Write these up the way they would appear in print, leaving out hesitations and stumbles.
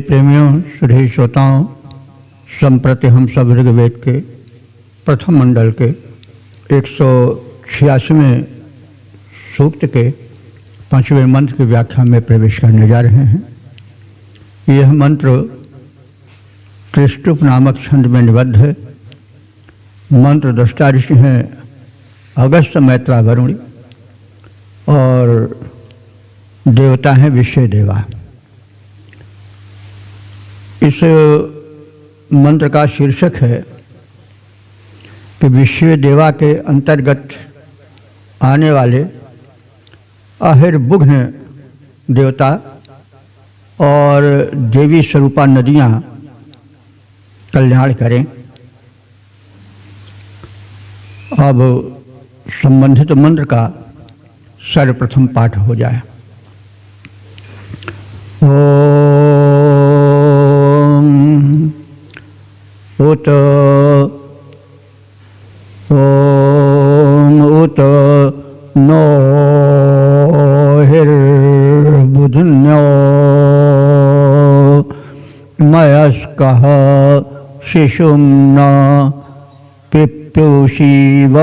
प्रेमियों, श्री श्रोताओं, संप्रति हम सब ऋग्वेद के प्रथम मंडल के 186वें सूक्त के 5वें मंत्र की व्याख्या में प्रवेश करने जा रहे हैं। यह मंत्र त्रिष्टुप नामक छंद में निबद्ध है। मंत्र दृष्टा ऋषि हैं अगस्त, मैत्रा, वरुण और देवता हैं विश्व देवा। इस मंत्र का शीर्षक है कि विश्व देवा के अंतर्गत आने वाले अहिर्बुघ्न देवता और देवी स्वरूपा नदियां कल्याण करें। अब संबंधित मंत्र का सर्वप्रथम पाठ हो जाए। उत उत नो हिर्बुधन्यो मयस्कः शिशुं न पिप्यूषीव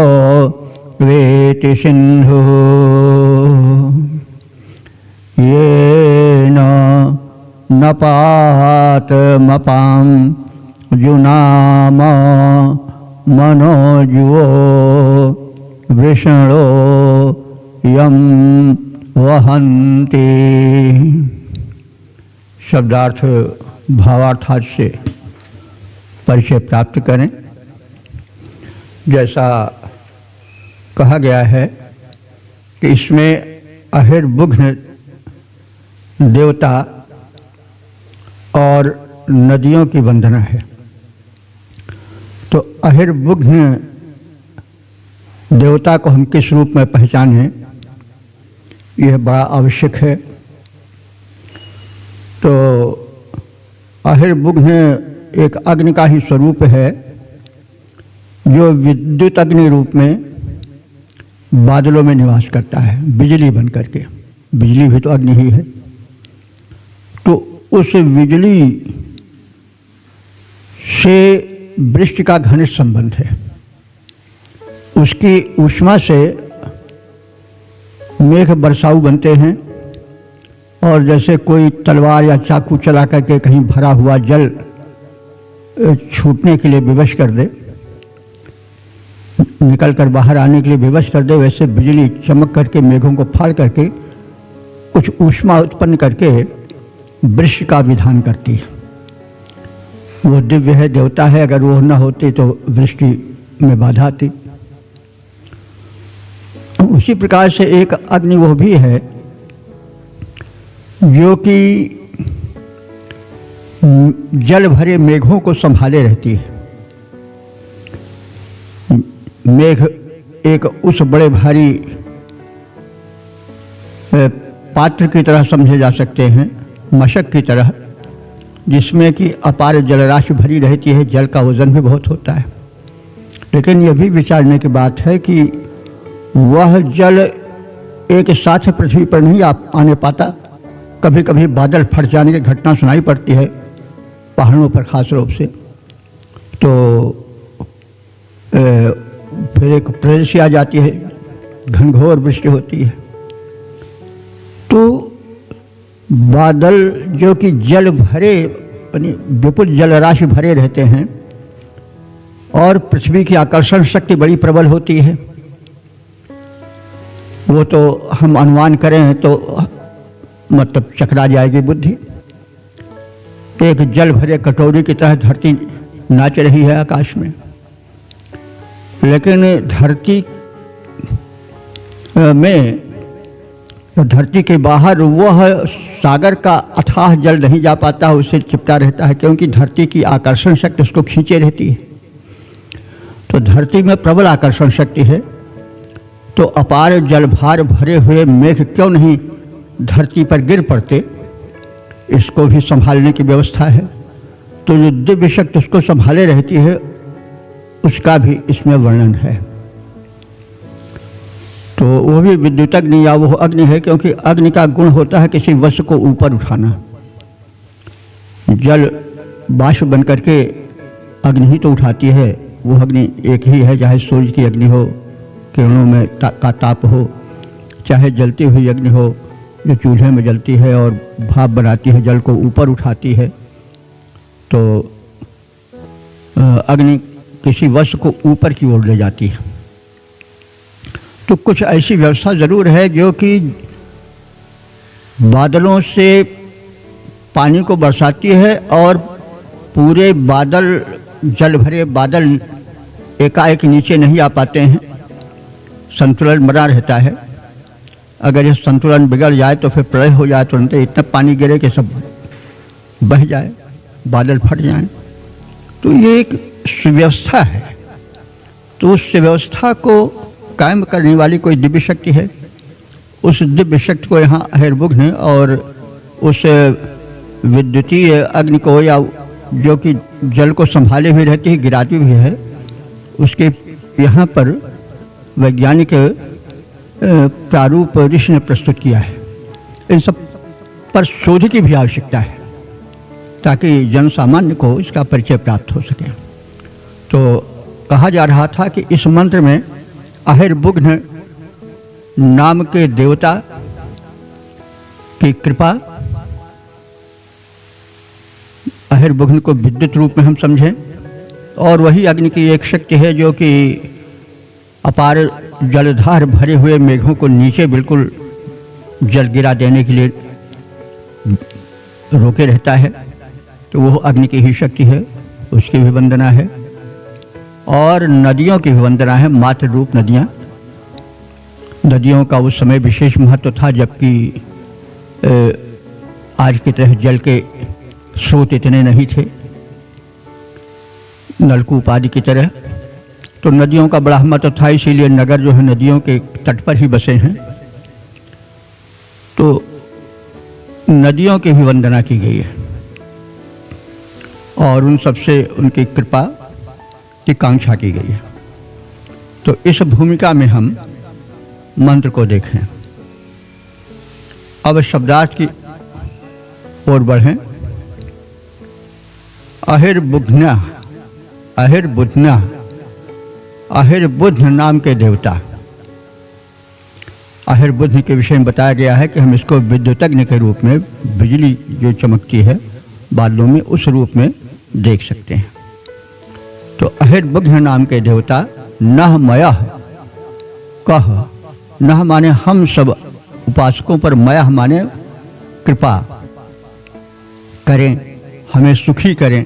वेति सिन्धुः येन नपातमपां जुनाम मनोजुवो वृषणो यम वहन्ति। शब्दार्थ भावार्थात से परिचय प्राप्त करें। जैसा कहा गया है कि इसमें अहिर्बुघ्न देवता और नदियों की वंदना है। तो अहिर्बुघ्न देवता को हम किस रूप में पहचानें, यह बड़ा आवश्यक है। तो अहिर्बुघ्न एक अग्नि का ही स्वरूप है जो विद्युत अग्नि रूप में बादलों में निवास करता है, बिजली बन करके। बिजली भी तो अग्नि ही है। तो उस बिजली से वृष्टि का घनिष्ठ संबंध है। उसकी ऊष्मा से मेघ बरसाऊ बनते हैं और जैसे कोई तलवार या चाकू चला करके कहीं भरा हुआ जल छूटने के लिए विवश कर दे, निकल कर बाहर आने के लिए विवश कर दे, वैसे बिजली चमक करके मेघों को फाड़ करके कुछ ऊष्मा उत्पन्न करके वृष्टि का विधान करती है। वो दिव्य है, देवता है। अगर वो न होती तो वृष्टि में बाधा आती। उसी प्रकार से एक अग्नि वो भी है जो कि जल भरे मेघों को संभाले रहती है। मेघ एक उस बड़े भारी पात्र की तरह समझे जा सकते हैं, मशक की तरह, जिसमें कि अपार जलराशि भरी रहती है। जल का वजन भी बहुत होता है। लेकिन यह भी विचारने की बात है कि वह जल एक साथ पृथ्वी पर नहीं आने पाता। कभी कभी बादल फट जाने की घटना सुनाई पड़ती है पहाड़ों पर खास रूप से। तो फिर एक प्रदेश आ जाती है, घनघोर वृष्टि होती है। तो बादल जो कि जल भरे, विपुल जलराशि भरे रहते हैं और पृथ्वी की आकर्षण शक्ति बड़ी प्रबल होती है। वो तो हम अनुमान करें तो मतलब चकरा जाएगी बुद्धि। एक जल भरे कटोरी की तरह धरती नाच रही है आकाश में। लेकिन धरती के बाहर वह सागर का अथाह जल नहीं जा पाता, उससे चिपटा रहता है, क्योंकि धरती की आकर्षण शक्ति उसको खींचे रहती है। तो धरती में प्रबल आकर्षण शक्ति है। तो अपार जलभार भरे हुए मेघ क्यों नहीं धरती पर गिर पड़ते, इसको भी संभालने की व्यवस्था है। तो जो दिव्य शक्ति उसको संभाले रहती है, उसका भी इसमें वर्णन है। तो वो भी विद्युत अग्नि या वो अग्नि है, क्योंकि अग्नि का गुण होता है किसी वस्तु को ऊपर उठाना। जल बाष्प बन करके अग्नि ही तो उठाती है। वो अग्नि एक ही है, चाहे सूर्य की अग्नि हो, किरणों में का ताप हो, चाहे जलती हुई अग्नि हो जो चूल्हे में जलती है और भाप बनाती है, जल को ऊपर उठाती है। तो अग्नि किसी वस्तु को ऊपर की ओर ले जाती है। तो कुछ ऐसी व्यवस्था ज़रूर है जो कि बादलों से पानी को बरसाती है और पूरे बादल, जल भरे बादल एकाएक नीचे नहीं आ पाते हैं, संतुलन बना रहता है। अगर ये संतुलन बिगड़ जाए तो फिर प्रलय हो जाए, तुरंत इतना पानी गिरे कि सब बह जाए, बादल फट जाएं। तो ये एक सुव्यवस्था है। तो उस व्यवस्था को कायम करने वाली कोई दिव्य शक्ति है। उस दिव्य शक्ति को यहाँ अहिर्बुघ्न और उस विद्युतीय अग्नि को, या जो कि जल को संभाले हुए रहती है, गिराती भी है, उसके यहाँ पर वैज्ञानिक प्रारूप ऋषि ने प्रस्तुत किया है। इन सब पर शोध की भी आवश्यकता है ताकि जन सामान्य को इसका परिचय प्राप्त हो सके। तो कहा जा रहा था कि इस मंत्र में अहिर्बुघ्न नाम के देवता की कृपा, अहिर्बुघ्न को विद्युत रूप में हम समझें, और वही अग्नि की एक शक्ति है जो कि अपार जलधार भरे हुए मेघों को नीचे बिल्कुल जल गिरा देने के लिए रोके रहता है। तो वो अग्नि की ही शक्ति है, उसकी भी वंदना है। और नदियों की भी वंदना है, मातृ रूप नदियाँ। नदियों का उस समय विशेष महत्व था जबकि आज की तरह जल के स्रोत इतने नहीं थे, नलकूप आदि की तरह। तो नदियों का बड़ा महत्व था, इसीलिए नगर जो है नदियों के तट पर ही बसे हैं। तो नदियों की भी वंदना की गई है और उन सबसे उनकी कृपा की कांक्षा की गई है। तो इस भूमिका में हम मंत्र को देखें। अब शब्दार्थ की ओर बढ़ें। अहिर्बुघ्न, अहिर्बुघ्न, अहिर्बुघ्न नाम के देवता। अहिर्बुघ्न के विषय में बताया गया है कि हम इसको विद्युतग्नि के रूप में, बिजली जो चमकती है बादलों में, उस रूप में देख सकते हैं। तो अहिर्बुघ्न नाम के देवता नह मयः कह, नह माने हम सब उपासकों पर, मयः माने कृपा करें, हमें सुखी करें।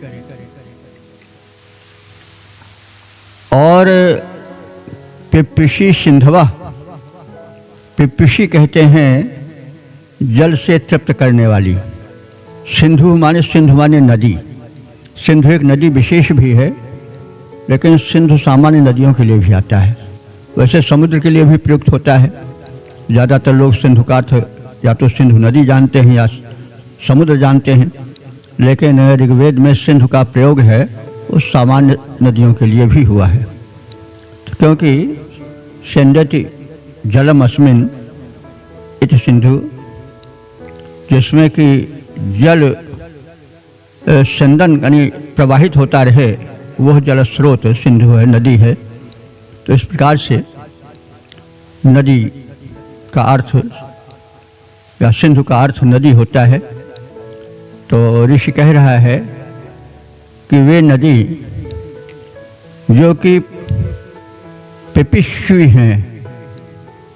और पिप्पिशी सिंधवा, पिप्पिशी कहते हैं जल से तृप्त करने वाली। सिंधु माने नदी। सिंधु एक नदी विशेष भी है, लेकिन सिंधु सामान्य नदियों के लिए भी आता है। वैसे समुद्र के लिए भी प्रयुक्त होता है। ज़्यादातर लोग सिंधु का अर्थ या तो सिंधु नदी जानते हैं या समुद्र जानते हैं, लेकिन ऋग्वेद में सिंधु का प्रयोग है उस सामान्य नदियों के लिए भी हुआ है। तो क्योंकि सेंदति जलम अस्मिन इति सिंधु, जिसमें कि जल संदन यानी प्रवाहित होता रहे, वह जल स्रोत सिंधु है, नदी है। तो इस प्रकार से नदी का अर्थ या सिंधु का अर्थ नदी होता है। तो ऋषि कह रहा है कि वे नदी जो कि पिपिष्वी हैं,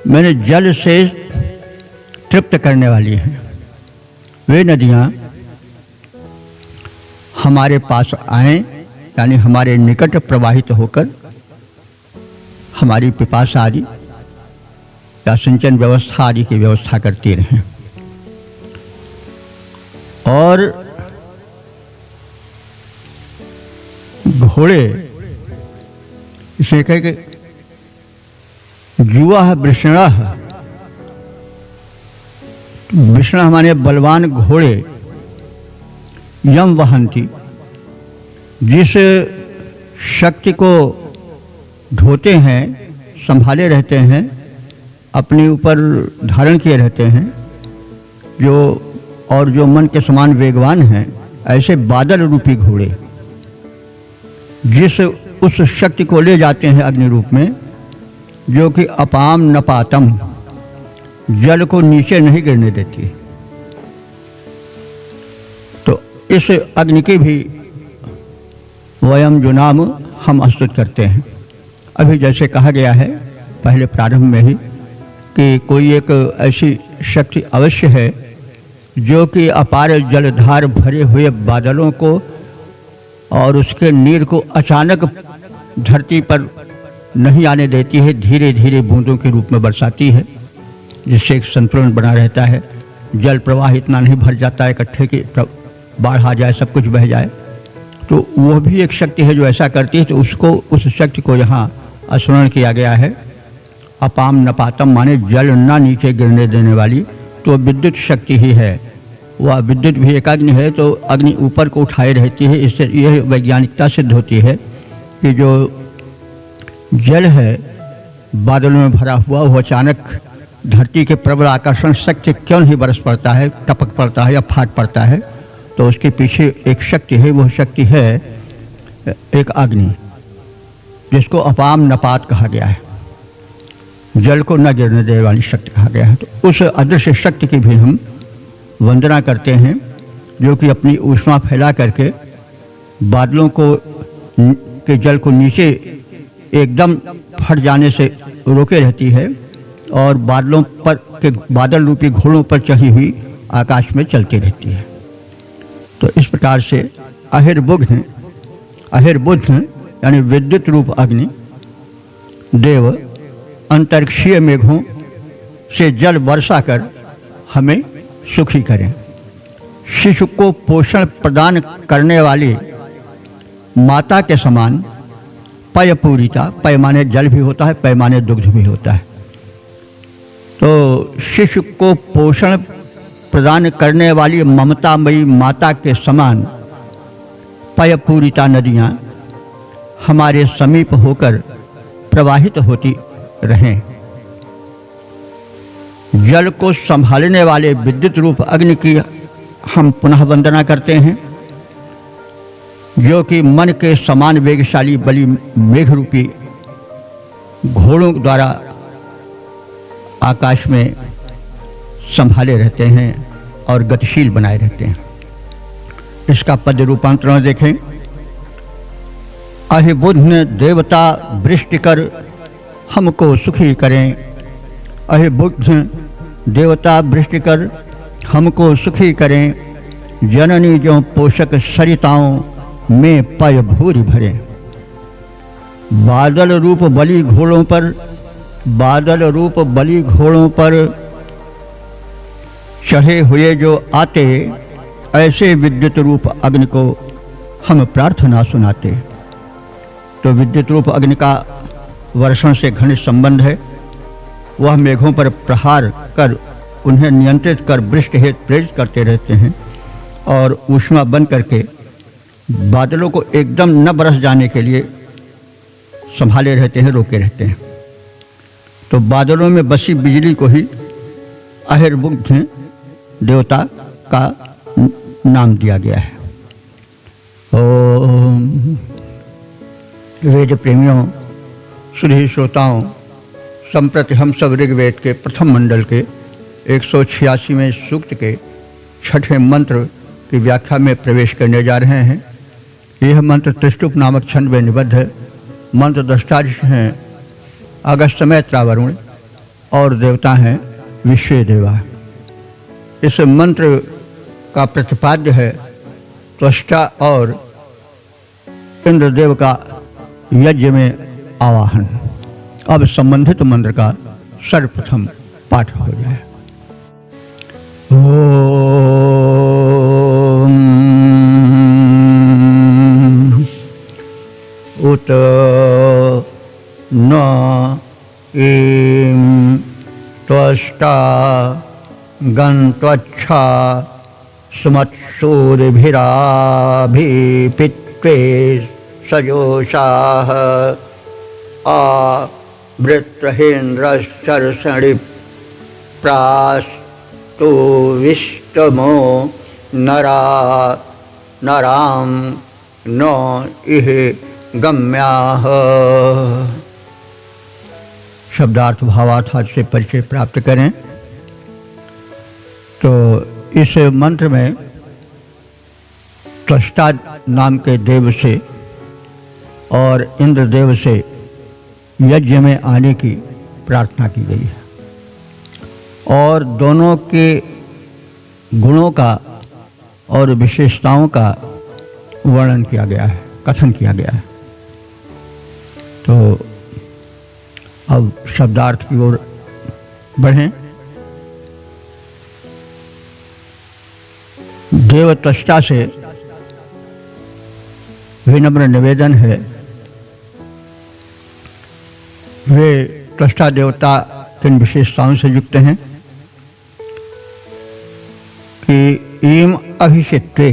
मैंने जल से तृप्त करने वाली हैं, वे नदियाँ हमारे पास आएं, यानी हमारे निकट प्रवाहित होकर हमारी पिपासा आदि या सिंचन व्यवस्था आदि की व्यवस्था करती रहें। और घोड़े, इसे कह के जुआ वृषण, वृषण माने बलवान घोड़े, यम वहंती, जिस शक्ति को ढोते हैं, संभाले रहते हैं, अपने ऊपर धारण किए रहते हैं, जो और जो मन के समान वेगवान हैं, ऐसे बादल रूपी घोड़े जिस उस शक्ति को ले जाते हैं अग्नि रूप में, जो कि अपाम नपातम, जल को नीचे नहीं गिरने देती। तो इस अग्नि की भी वयम जो नाम हम स्तुत करते हैं। अभी जैसे कहा गया है पहले प्रारंभ में ही कि कोई एक ऐसी शक्ति अवश्य है जो कि अपार जलधार भरे हुए बादलों को और उसके नीर को अचानक धरती पर नहीं आने देती है, धीरे धीरे बूंदों के रूप में बरसाती है, जिससे एक संतुलन बना रहता है। जल प्रवाह इतना नहीं भर जाता है इकट्ठे कि बाढ़ आ जाए, सब कुछ बह जाए। तो वह भी एक शक्ति है जो ऐसा करती है। तो उसको, उस शक्ति को यहाँ स्मरण किया गया है। अपाम नपातम माने जल ना नीचे गिरने देने वाली, तो विद्युत शक्ति ही है। वह विद्युत भी एक अग्नि है, तो अग्नि ऊपर को उठाए रहती है। इससे यह वैज्ञानिकता सिद्ध होती है कि जो जल है बादलों में भरा हुआ, वह अचानक धरती के प्रबल आकर्षण शक्ति क्यों नहीं बरस पड़ता है, टपक पड़ता है या फाट पड़ता है। तो उसके पीछे एक शक्ति है, वह शक्ति है एक अग्नि, जिसको अपाम नपात कहा गया है, जल को न गिरने देने वाली शक्ति कहा गया है। तो उस अदृश्य शक्ति की भी हम वंदना करते हैं, जो कि अपनी ऊष्मा फैला करके बादलों को के जल को नीचे एकदम फट जाने से रोके रहती है और बादलों पर के बादल रूपी घोड़ों पर चढ़ी हुई आकाश में चलती रहती है। तो इस प्रकार से अहिर्बुद्ध यानी विद्युत रूप अग्नि देव अंतरिक्षीय मेघों से जल वर्षा कर हमें सुखी करें। शिशु को पोषण प्रदान करने वाली माता के समान पयपूरिता, पैमाने जल भी होता है, पैमाने दुग्ध भी होता है। तो शिशु को पोषण प्रदान करने वाली ममतामयी माता के समान पयपूरिता नदियाँ हमारे समीप होकर प्रवाहित होती रहें। जल को संभालने वाले विद्युत रूप अग्नि की हम पुनः वंदना करते हैं, जो कि मन के समान वेगशाली बलि मेघ रूपी घोड़ों द्वारा आकाश में संभाले रहते हैं और गतिशील बनाए रहते हैं। इसका पद रूपांतरण देखें। अहिबुद्ध देवता वृष्टि कर हमको सुखी करें। अहिबुद्ध देवता वृष्टि कर हमको सुखी करें। जननी जो पोषक सरिताओं में पय भूरि भरे। बादल रूप बलि घोड़ों पर चढ़े हुए जो आते, ऐसे विद्युत रूप अग्नि को हम प्रार्थना सुनाते। तो विद्युत रूप अग्नि का वर्षण से घनिष्ठ संबंध है। वह मेघों पर प्रहार कर उन्हें नियंत्रित कर वृष्टि हेतु प्रेरित करते रहते हैं और ऊष्मा बन करके बादलों को एकदम न बरस जाने के लिए संभाले रहते हैं, रोके रहते हैं। तो बादलों में बसी बिजली को ही अहिर्बुद्ध देवता का नाम दिया गया है। ओम। वेद प्रेमियों, सुधी श्रोताओं, संप्रति हम सब ऋग्वेद के प्रथम मंडल के 186वें सूक्त के 6ठे मंत्र की व्याख्या में प्रवेश करने जा रहे हैं। यह मंत्र त्रिष्टुप नामक छंद में निबद्ध है। मंत्र दृष्टा हैं अगस्त्यमैत्रा वरुण और देवता हैं विश्व देवा। इस मंत्र का प्रतिपाद्य है त्वष्टा और इंद्रदेव का यज्ञ में आवाहन। अब संबंधित मंत्र का सर्वप्रथम पाठ हो जाए। उत न ईं त्वष्टा गन्त्वच्छा सुमत्सूरिभिराभिपित्वे सजोषाः आवृत्रहेन्द्रश्चर्षणि प्रास्तु विष्टमो नरा नराम न इह गम्याः। शब्दार्थ भावार्थ से परिचय प्राप्त करें तो इस मंत्र में त्वष्टा नाम के देव से और इंद्रदेव से यज्ञ में आने की प्रार्थना की गई है और दोनों के गुणों का और विशेषताओं का वर्णन किया गया है, कथन किया गया है। तो अब शब्दार्थ की ओर बढ़ें। देव त्वष्टा से विनम्र निवेदन है, वे त्वष्टा देवता किन विशेषताओं से युक्त हैं कि ईम अभिषेक्ते,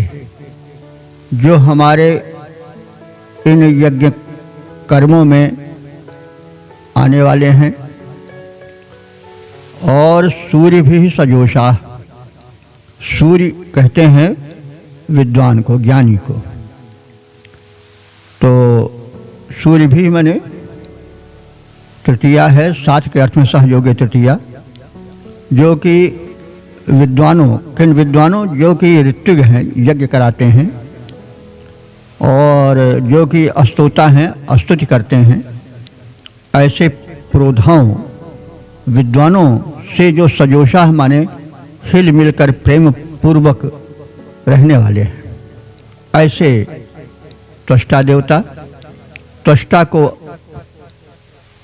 जो हमारे इन यज्ञ कर्मों में आने वाले हैं, और सूर्य भी सजोषा, सूर्य कहते हैं विद्वान को, ज्ञानी को। तो सूर्य भी माने तृतीया है, साथ के अर्थ में सहयोगी तृतीया, जो कि विद्वानों, किन विद्वानों, जो कि ऋत्विक हैं, यज्ञ कराते हैं, और जो कि अस्तोता हैं, स्तुति करते हैं, ऐसे पुरोधाओं विद्वानों से जो सजोषा माने हिल मिलकर प्रेम पूर्वक रहने वाले हैं, ऐसे त्वष्टा देवता। त्वष्टा को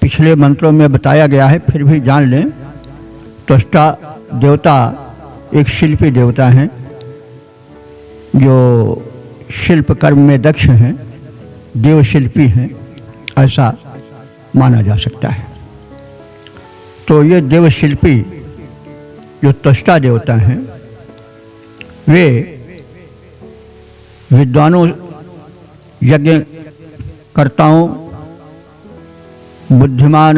पिछले मंत्रों में बताया गया है, फिर भी जान लें। त्वष्टा देवता एक शिल्पी देवता हैं, जो शिल्प कर्म में दक्ष हैं, देव शिल्पी हैं, ऐसा माना जा सकता है। तो ये देव शिल्पी जो त्वष्टा देवता हैं, वे विद्वानों, यज्ञ कर्ताओं, बुद्धिमान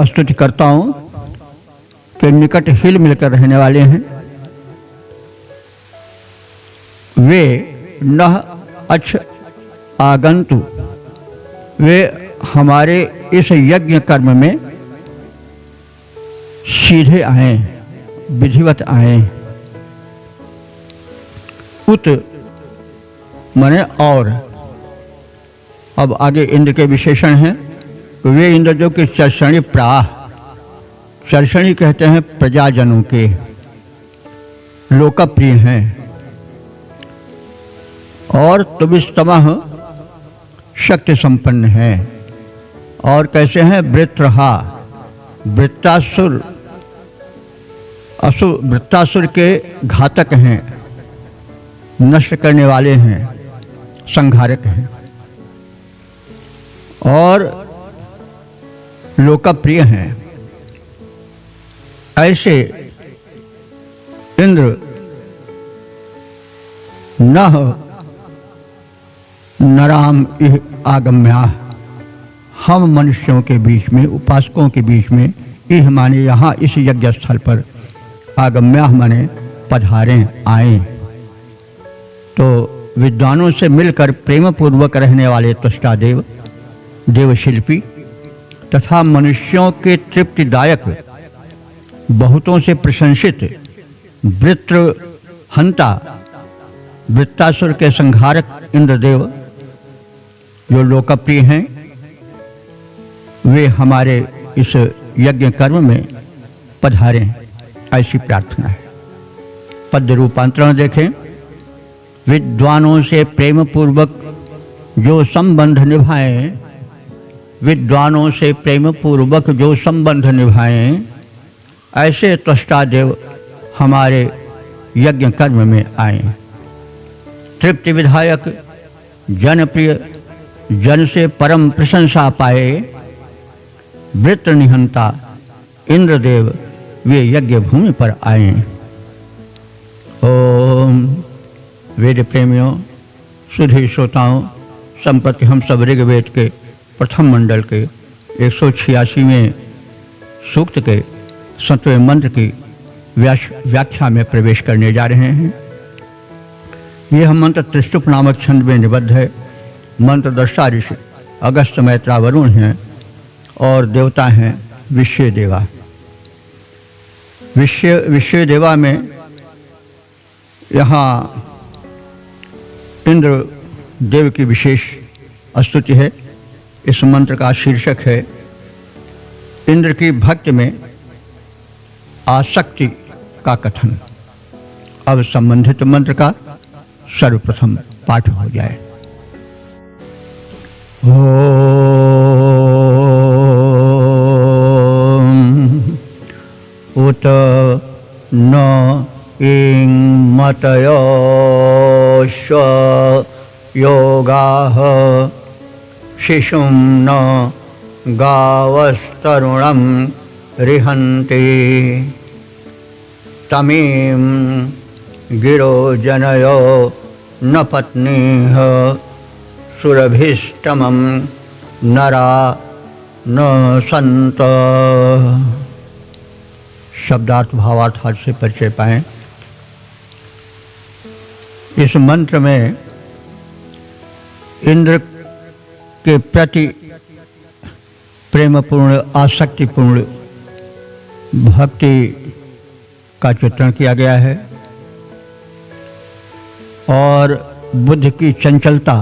स्तुतिकर्ताओं के निकट हिल मिलकर रहने वाले हैं। वे नह अच्छ आगंतु, वे हमारे इस यज्ञ कर्म में सीधे आए, विधिवत आए। उत माने और। अब आगे इंद्र के विशेषण हैं। तो वे इंद्र जो कि चर्षणी प्राह, चर्षणी कहते हैं प्रजाजनों के, लोकप्रिय हैं, और तुबिस्तमः शक्ति संपन्न है। और कैसे हैं? वृत्रहा, वृत्तासुर, वृत्तासुर के घातक हैं, नष्ट करने वाले हैं, संहारक हैं, और लोकप्रिय हैं। ऐसे इंद्र नह नराम इह आगम्या, हम मनुष्यों के बीच में, उपासकों के बीच में, इह माने यहाँ इस यज्ञ स्थल पर, आगम्या माने पधारें, आए। तो विद्वानों से मिलकर प्रेम पूर्वक रहने वाले त्वष्टा देव, देवशिल्पी तथा मनुष्यों के तृप्तिदायक, बहुतों से प्रशंसित वृत्र हंता, वृत्तासुर के संहारक इंद्रदेव जो लोकप्रिय हैं, वे हमारे इस यज्ञ कर्म में पधारें, ऐसी प्रार्थना है। पद्य रूपांतरण देखें। विद्वानों से प्रेम पूर्वक जो संबंध निभाएं, विद्वानों से प्रेम पूर्वक जो संबंध निभाएं, ऐसे त्वष्टा देव हमारे यज्ञ कर्म में आए। तृप्ति विधायक, जनप्रिय, जन से परम प्रशंसा पाए, वृत्र निहंता इंद्रदेव वे यज्ञ भूमि पर आए। ओम। वेद प्रेमियों, सुधी श्रोताओं, संप्रति हम सब ऋग्वेद के प्रथम मंडल के 186वें सूक्त के 7वें मंत्र की व्याख्या में प्रवेश करने जा रहे हैं। यह मंत्र त्रिष्टुप नामक छंद में निबद्ध है। मंत्र दृष्टा ऋषि अगस्त मैत्रा वरुण हैं और देवता हैं विश्व देवा। विश्व देवा में यहाँ इंद्र देव की विशेष स्तुति है। इस मंत्र का शीर्षक है इंद्र की भक्ति में आसक्ति का कथन। अब संबंधित मंत्र का सर्वप्रथम पाठ हो जाए। उत न इंग मतयो स्व योगाः शिशुं न गावस्तरुणं रिहन्ति तमीं गिरो जनयो न पत्नीः सुरभिष्टमं नरा न संत। शब्दार्थ भावार्थ से परिचय पाएं। इस मंत्र में इंद्र के प्रति प्रेमपूर्ण आसक्तिपूर्ण भक्ति का चित्रण किया गया है और बुद्ध की चंचलता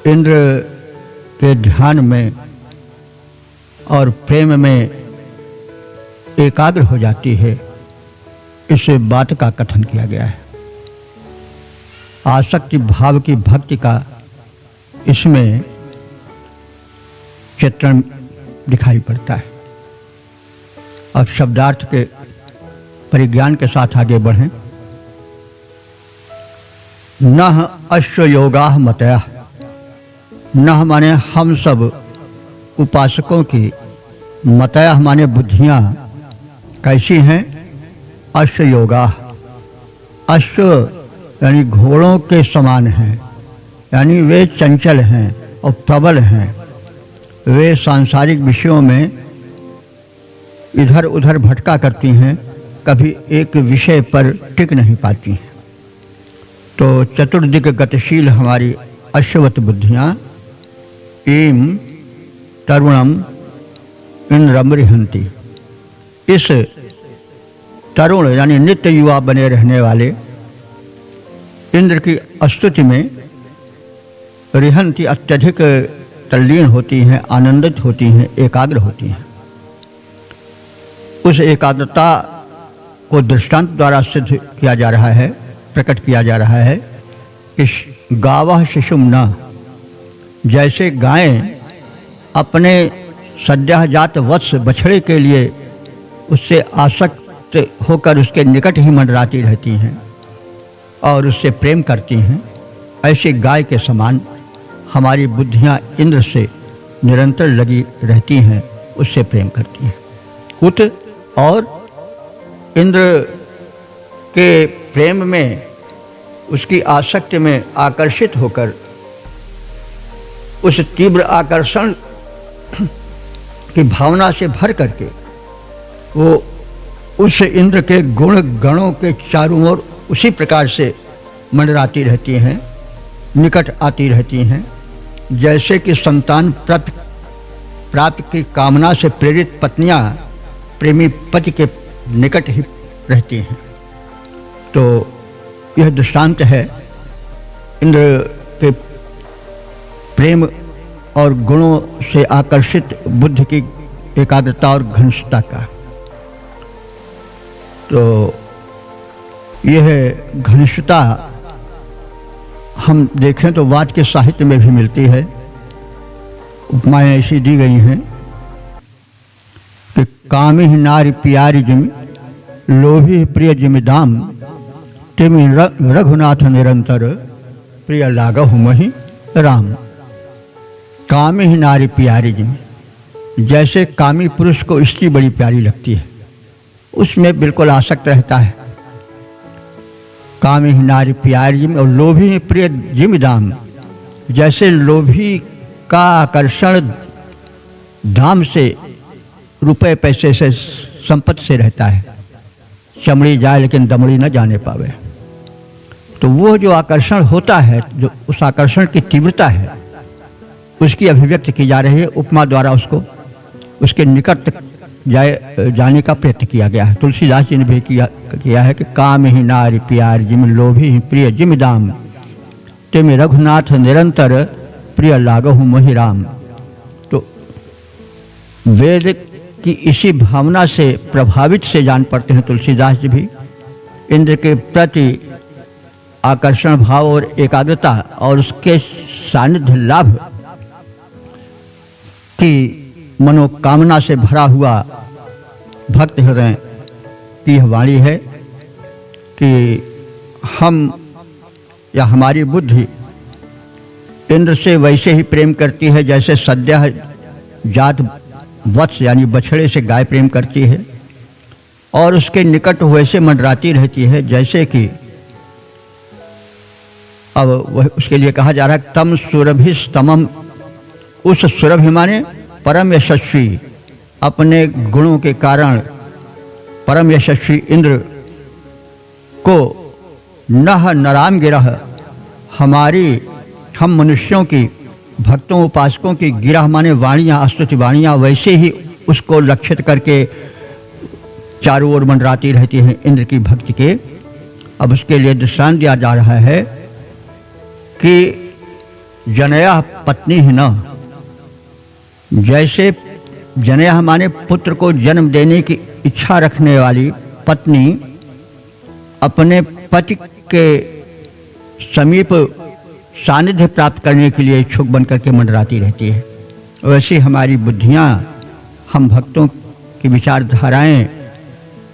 इंद्र के ध्यान में और प्रेम में एकाग्र हो जाती है, इस बात का कथन किया गया है। आसक्ति भाव की भक्ति का इसमें चित्रण दिखाई पड़ता है। अब शब्दार्थ के परिज्ञान के साथ आगे बढ़ें। नह अश्व योगाः मतयः। नह माने हम सब उपासकों की, मतयः माने बुद्धियां कैसी हैं? अश्व योगाः। अश्व यानी घोड़ों के समान हैं, यानी वे चंचल हैं और प्रबल हैं। वे सांसारिक विषयों में इधर उधर भटका करती हैं, कभी एक विषय पर टिक नहीं पाती हैं। तो चतुर्दिक गतिशील हमारी अश्ववत बुद्धियां ईम तरुणम इंद्रम रिहन्ति। इस तरुण यानी नित्य युवा बने रहने वाले इंद्र की स्तुति में रिहन्ति अत्यधिक तल्लीन होती हैं, आनंदित होती हैं, एकाग्र होती हैं। उस एकाग्रता को दृष्टांत द्वारा सिद्ध किया जा रहा है, प्रकट किया जा रहा है। इस गावः शिशुम न, जैसे गायें अपने सद्यजात वत्स बछड़े के लिए उससे आसक्त होकर उसके निकट ही मंडराती रहती हैं और उससे प्रेम करती हैं, ऐसे गाय के समान हमारी बुद्धियां इंद्र से निरंतर लगी रहती हैं, उससे प्रेम करती हैं। उत और इंद्र के प्रेम में, उसकी आसक्ति में आकर्षित होकर उस तीव्र आकर्षण की भावना से भर करके वो उस इंद्र के गुण गणों के चारों ओर उसी प्रकार से मंडराती रहती हैं, निकट आती रहती हैं, जैसे कि संतान प्राप्ति की कामना से प्रेरित पत्नियां प्रेमी पति के निकट ही रहती हैं। तो यह दृष्टांत है इंद्र के प्रेम और गुणों से आकर्षित बुद्धि की एकाग्रता और घनिष्ठता का। तो यह घनिष्ठता हम देखें तो वाद के साहित्य में भी मिलती है। उपमाएं ऐसी दी गई हैं कि कामी नारी प्यारी जिम, लोभी प्रिय जिमिदाम, तिमि रघुनाथ निरंतर, प्रिय लागहु महि राम। कामी नारी प्यारी जिम, जैसे कामी पुरुष को स्त्री बड़ी प्यारी लगती है, उसमें बिल्कुल आसक्त रहता है। कामी नारी प्यारी जिम, और लोभी प्रिय जिमिदाम, जैसे लोभी का आकर्षण दाम से, रुपए पैसे से, संपत्ति से रहता है। चमड़ी जाए लेकिन दमड़ी न जाने पावे। तो वो जो आकर्षण होता है, जो उस आकर्षण की तीव्रता है, उसकी अभिव्यक्ति की जा रही है उपमा द्वारा। उसको उसके निकट जाने का प्रयत्न किया गया है। तुलसीदास जी ने भी किया है कि काम ही नारी प्यार जिम लोभी ही प्रिय जिम दाम, तिम रघुनाथ निरंतर प्रिय लागहु मोहि राम। तो वेद की इसी भावना से प्रभावित से जान पड़ते हैं तुलसीदास जी भी। इंद्र के प्रति आकर्षण भाव और एकाग्रता और उसके सानिध्य लाभ की मनोकामना से भरा हुआ भक्त हृदय की यह वाणी है कि हम या हमारी बुद्धि इंद्र से वैसे ही प्रेम करती है जैसे सद्यः जात वत्स यानी बछड़े से गाय प्रेम करती है, और उसके निकट वैसे मंडराती रहती है जैसे कि अब वह उसके लिए कहा जा रहा है तम सुरभिस्तमम। उस सुरभि माने परम यशस्वी, अपने गुणों के कारण परम यशस्वी इंद्र को नह नराम गिरह, हम मनुष्यों की भक्तों उपासकों की गिरह माने वाणियाँ, स्तुति वाणियाँ वैसे ही उसको लक्षित करके चारों ओर मंडराती रहती हैं इंद्र की भक्ति के। अब उसके लिए दृष्टांत दिया जा रहा है कि जनया पत्नी ही न, जैसे जनया माने पुत्र को जन्म देने की इच्छा रखने वाली पत्नी अपने पति के समीप सानिध्य प्राप्त करने के लिए इच्छुक बनकर के मंडराती रहती है, वैसे हमारी बुद्धियाँ, हम भक्तों की विचारधाराएं,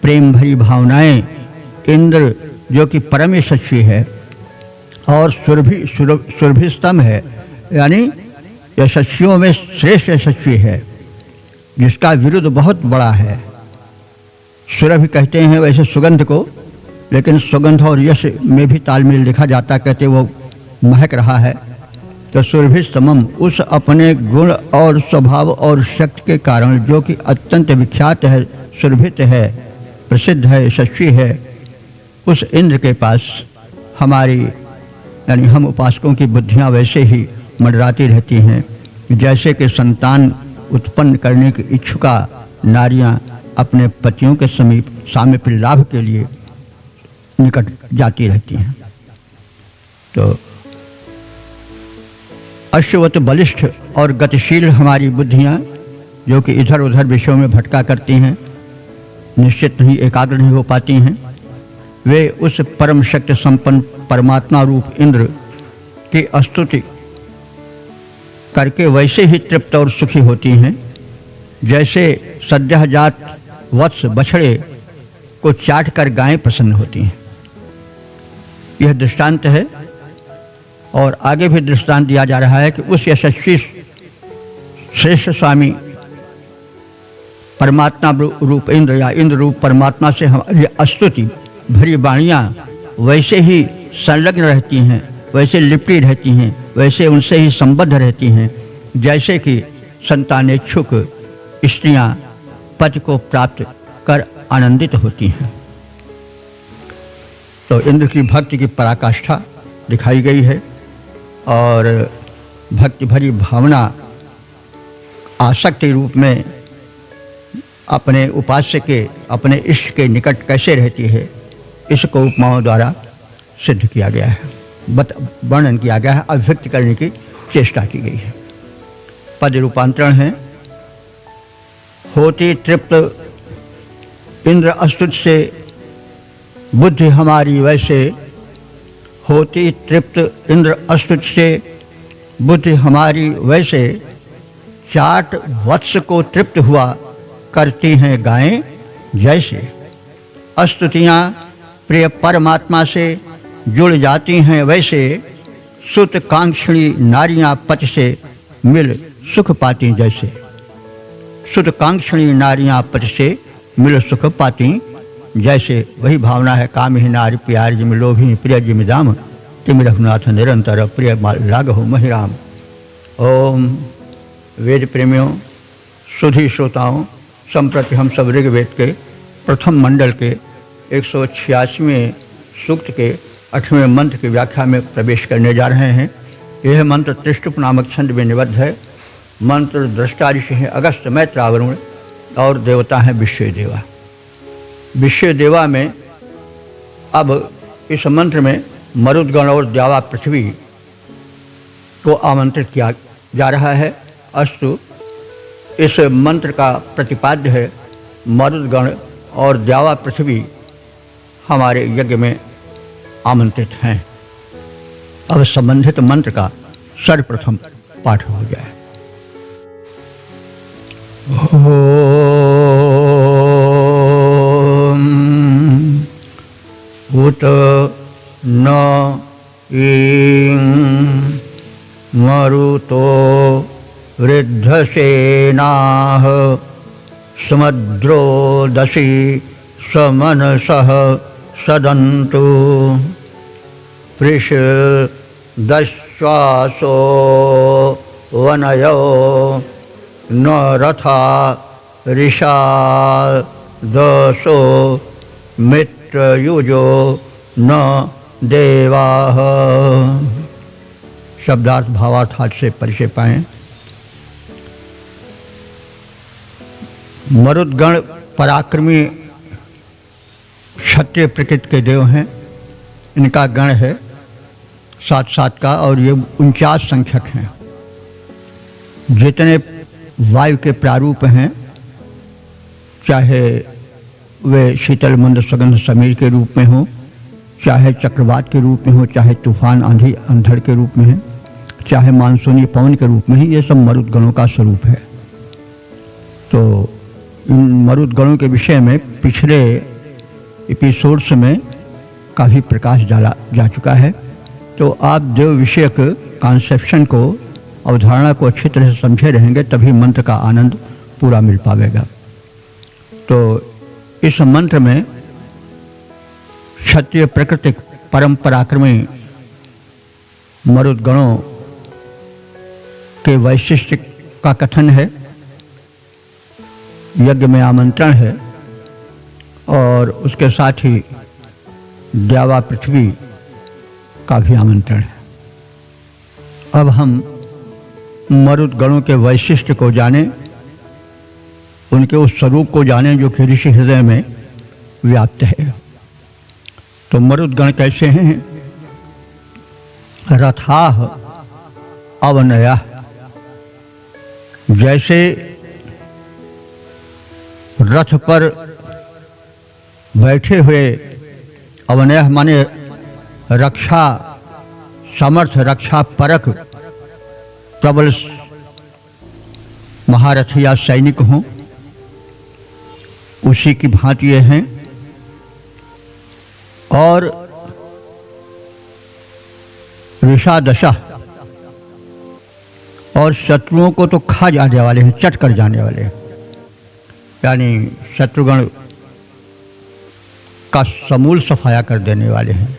प्रेम भरी भावनाएं इंद्र जो कि परम यशस्वी है और सुरभि स्तंभ है, यानी यशस्वियों में श्रेष्ठ यशस्वी है, जिसका विरुद्ध बहुत बड़ा है। सुरभि कहते हैं वैसे सुगंध को, लेकिन सुगंध और यश में भी तालमेल देखा जाता, कहते वो महक रहा है। तो सुरभि स्तमम, उस अपने गुण और स्वभाव और शक्ति के कारण जो कि अत्यंत विख्यात है, सुरभित है, प्रसिद्ध है, यशस्वी है, उस इंद्र के पास हमारी यानी हम उपासकों की बुद्धियां वैसे ही मंडराती रहती हैं जैसे कि संतान उत्पन्न करने की इच्छुका नारियां अपने पतियों के समीप सामीप्य लाभ के लिए निकट जाती रहती हैं। तो अश्ववत बलिष्ठ और गतिशील हमारी बुद्धियां जो कि इधर उधर विषयों में भटका करती हैं, निश्चित नहीं एकाग्र नहीं हो पाती हैं, वे उस परम शक्ति संपन्न परमात्मा रूप इंद्र की स्तुति करके वैसे ही तृप्त और सुखी होती हैं जैसे सद्यः जात वत्स बछड़े को चाट कर गायें प्रसन्न होती हैं। यह दृष्टांत है, और आगे भी दृष्टांत दिया जा रहा है कि उस यशस्वी श्रेष्ठ स्वामी परमात्मा रूप इंद्र या इंद्र रूप परमात्मा से हमारी स्तुति भरी वाणियाँ वैसे ही संलग्न रहती हैं, वैसे लिपटी रहती हैं, वैसे उनसे ही संबद्ध रहती हैं जैसे कि संतानेच्छुक स्त्रियां पति को प्राप्त कर आनंदित होती हैं। तो इंद्र की भक्ति की पराकाष्ठा दिखाई गई है, और भक्ति भरी भावना आसक्ति रूप में अपने उपास्य के, अपने इष्ट के निकट कैसे रहती है, इसको उपमाओं द्वारा सिद्ध किया गया है, वर्णन किया गया है, अभिव्यक्त करने की चेष्टा की गई है। पद रूपांतरण है, होती तृप्त इंद्र स्तुति से बुद्धि हमारी वैसे, होती तृप्त इंद्र स्तुति से बुद्धि हमारी वैसे, चाट वत्स को तृप्त हुआ करती हैं गायें जैसे। स्तुतियाँ प्रिय परमात्मा से जुड़ जाती हैं वैसे, सुत कांक्षणी नारियां पति से मिल सुख पाती जैसे। सुत कांक्षणी नारियां पति से मिल सुख पाती जैसे, वही भावना है। काम ही नारी प्यार जिम लोभी प्रिय जिम दाम, तिम रघुनाथ निरंतर प्रिय लागहु मोहि राम। ओम वेद प्रेमियों, सुधी श्रोताओं, संप्रति हम सब ऋग्वेद के प्रथम मंडल के 186वें सूक्त के 8वें मंत्र की व्याख्या में प्रवेश करने जा रहे हैं। यह मंत्र त्रिष्टुप नामक छंद में निबद्ध है। मंत्र दृष्टा ऋषि हैं अगस्त, मैत्र, वरुण और देवता हैं विश्वदेवा। विश्वदेवा में अब इस मंत्र में मरुदगण और द्यावा पृथ्वी को आमंत्रित किया जा रहा है। अस्तु, इस मंत्र का प्रतिपाद्य है मरुदगण और द्यावा पृथ्वी हमारे यज्ञ में आमंत्रित हैं। अब संबंधित मंत्र का सर्वप्रथम पाठ हो जाए। ओम उत न ईं मरुतो वृद्धसेनाः समुद्रोदसी समनसः सदन्तु पृषदश्वासो वनयो न रथा ऋषादसो मित्रयुजो न देवाः। शब्दार्थ भावार्थ हाथ से परिचय पाएं। मरुदगण पराक्रमी क्षत्रिय प्रकृति के देव हैं। इनका गण है 7 का और ये 49 संख्यक हैं। जितने वायु के प्रारूप हैं, चाहे वे शीतल मंद सगंध समीर के रूप में हो, चाहे चक्रवात के रूप में हो, चाहे तूफान आंधी अंधड़ के रूप में है, चाहे मानसूनी पवन के रूप में ही, ये सब मरुदगणों का स्वरूप है। तो इन मरुदगणों के विषय में पिछले एपिसोड्स में काफ़ी प्रकाश डाला जा चुका है। तो आप देव विषयक कॉन्सेप्शन को, अवधारणा को अच्छी तरह से समझे रहेंगे, तभी मंत्र का आनंद पूरा मिल पाएगा। तो इस मंत्र में क्षत्रिय प्राकृतिक परम पराक्रमी मरुदगणों के वैशिष्ट्य का कथन है, यज्ञ में आमंत्रण है और उसके साथ ही द्यावा पृथ्वी का भी आमंत्रण है। अब हम मरुदगणों के वैशिष्ट्य को जानें, उनके उस स्वरूप को जानें जो कि ऋषि हृदय में व्याप्त है। तो मरुदगण कैसे हैं? रथाः अवनयः, जैसे रथ पर बैठे हुए, अवनयः माने रक्षा समर्थ, रक्षा परक प्रबल महारथ या सैनिक हों, उसी की भांति ये हैं। और ऋषादशः, और शत्रुओं को तो खा जाने वाले हैं, चट कर जाने वाले हैं, यानी शत्रुगण का समूल सफाया कर देने वाले हैं।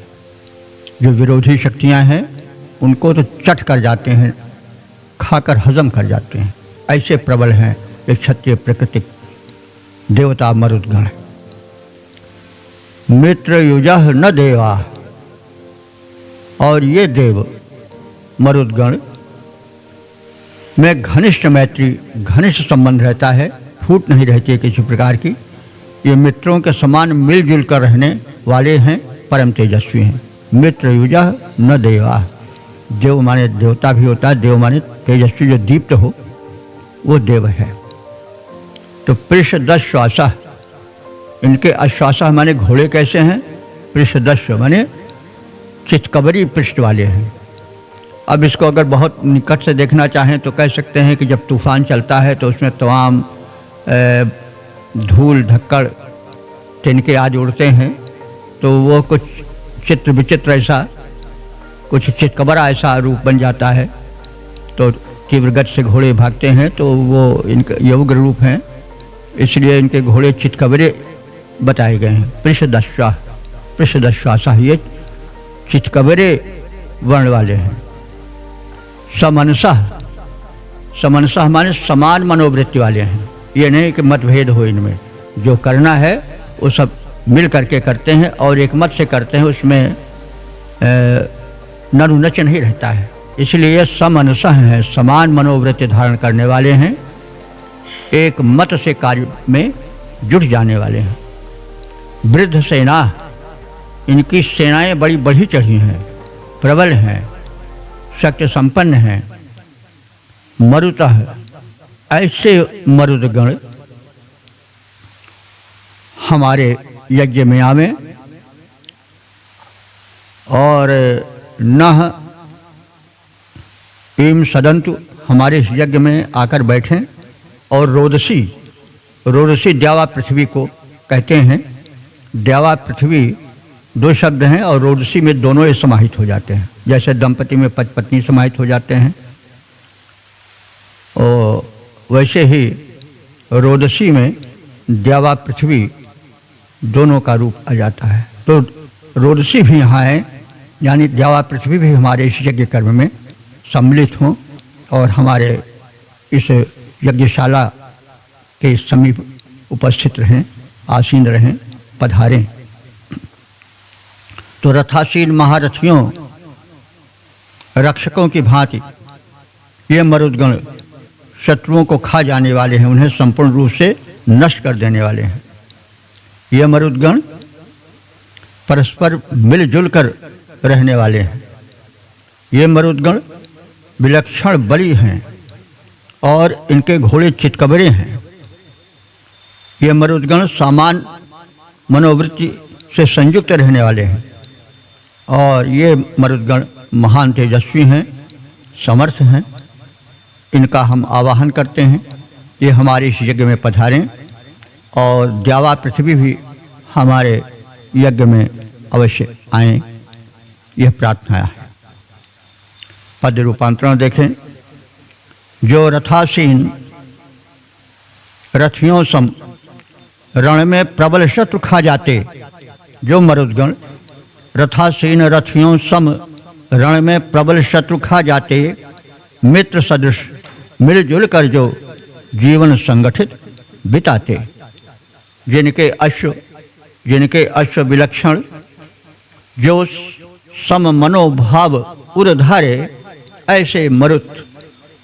जो विरोधी शक्तियां हैं उनको तो चट कर जाते हैं, खाकर हजम कर जाते हैं। ऐसे प्रबल हैं ये क्षत्रिय प्राकृतिक देवता मरुदगण। मित्रयुजः न देवा, और ये देव मरुदगण में घनिष्ठ मैत्री, घनिष्ठ संबंध रहता है, फूट नहीं रहती है किसी प्रकार की। ये मित्रों के समान मिलजुल कर रहने वाले हैं, परम तेजस्वी हैं। मित्रयुजः न देवा, देव माने देवता भी होता है, देव माने तेजस्वी जो दीप्त हो, वो देव है। तो पृषदश्वासः, इनके अश्वासः माने घोड़े कैसे हैं? पृषदश्व माने चितकबरी पृष्ठ वाले हैं। अब इसको अगर बहुत निकट से देखना चाहें तो कह सकते हैं कि जब तूफान चलता है तो उसमें तमाम धूल धक्कड़ तिनके आज उड़ते हैं, तो वो कुछ चित्र विचित्र ऐसा, कुछ चितकबरा ऐसा रूप बन जाता है। तो तीव्र गति से घोड़े भागते हैं तो वो इनके ये उग्र रूप हैं, इसलिए इनके घोड़े चितकबरे बताए गए हैं। पृषदश्वासः, ये चितकबरे वर्ण वाले हैं। समनसः, समनसः माने समान मनोवृत्ति वाले हैं। ये नहीं कि मतभेद हो इनमें, जो करना है वो सब मिल करके करते हैं और एक मत से करते हैं, उसमें ननुनच नहीं रहता है। इसलिए ये समनसः हैं, समान मनोवृत्ति धारण करने वाले हैं, एक मत से कार्य में जुट जाने वाले हैं। वृद्ध सेना, इनकी सेनाएं बड़ी बढ़ी चढ़ी हैं, प्रबल हैं, शक्ति संपन्न हैं। मरुतः, ऐसे मरुदगण हमारे यज्ञ में आवे और नह एम सदंतु, हमारे इस यज्ञ में आकर बैठें। और रोदसी, रोदसी द्यावा पृथ्वी को कहते हैं। द्यावा पृथ्वी दो शब्द हैं और रोदसी में दोनों ही समाहित हो जाते हैं। जैसे दंपति में पति पत्नी समाहित हो जाते हैं, और वैसे ही रोदसी में द्यावा पृथ्वी दोनों का रूप आ जाता है। तो रोदसी भी यहाँ है, यानी द्यावा पृथ्वी भी हमारे इस यज्ञ कर्म में सम्मिलित हों और हमारे इस यज्ञशाला के समीप उपस्थित रहें, आसीन रहें, पधारें। तो रथासीन महारथियों, रक्षकों की भांति ये मरुदगण शत्रुओं को खा जाने वाले हैं, उन्हें संपूर्ण रूप से नष्ट कर देने वाले हैं। ये मरुदगण परस्पर मिलजुल कर रहने वाले हैं। ये मरुदगण विलक्षण बली हैं और इनके घोड़े चितकबरे हैं। ये मरुदगण समान मनोवृत्ति से संयुक्त रहने वाले हैं और ये मरुदगण महान तेजस्वी हैं, समर्थ हैं। इनका हम आवाहन करते हैं, ये हमारे इस यज्ञ में पधारें और द्यावा पृथ्वी भी हमारे यज्ञ में अवश्य आएं, यह प्रार्थना है। पद रूपांतरण देखें। जो रथासीन रथियों सम रण में प्रबल शत्रु खा जाते, जो मरुदगण रथासीन रथियों सम रण में प्रबल शत्रु खा जाते, मित्र सदृश मिलजुल कर जो जीवन संगठित बिताते, जिनके अश्व विलक्षण, जो सम मनोभाव उर्धारे, ऐसे मरुत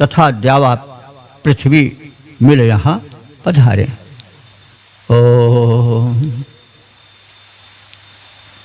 तथा द्यावा पृथ्वी मिल यहाँ पधारे। ओम।